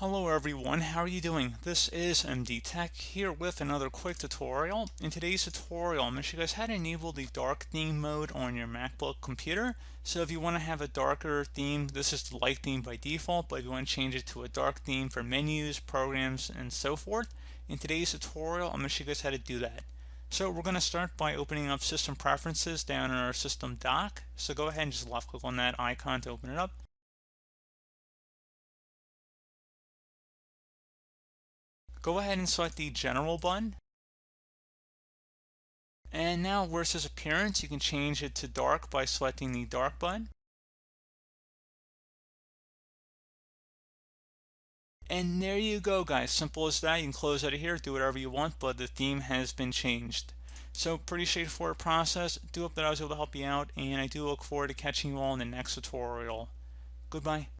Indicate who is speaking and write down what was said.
Speaker 1: Hello everyone, how are you doing? This is MD Tech here with another quick tutorial. In today's tutorial, I'm going to show you guys how to enable the dark theme mode on your MacBook computer. So if you want to have a darker theme, this is the light theme by default, but if you want to change it to a dark theme for menus, programs, and so forth, in today's tutorial, I'm going to show you guys how to do that. So we're going to start by opening up System Preferences down in our System dock. So go ahead and just left click on that icon to open it up. Go ahead and select the General button. And now where it says Appearance, you can change it to dark by selecting the Dark button. And there you go, guys. Simple as that. You can close out of here, do whatever you want, but the theme has been changed. So pretty straightforward process. Do hope that I was able to help you out, and I do look forward to catching you all in the next tutorial. Goodbye.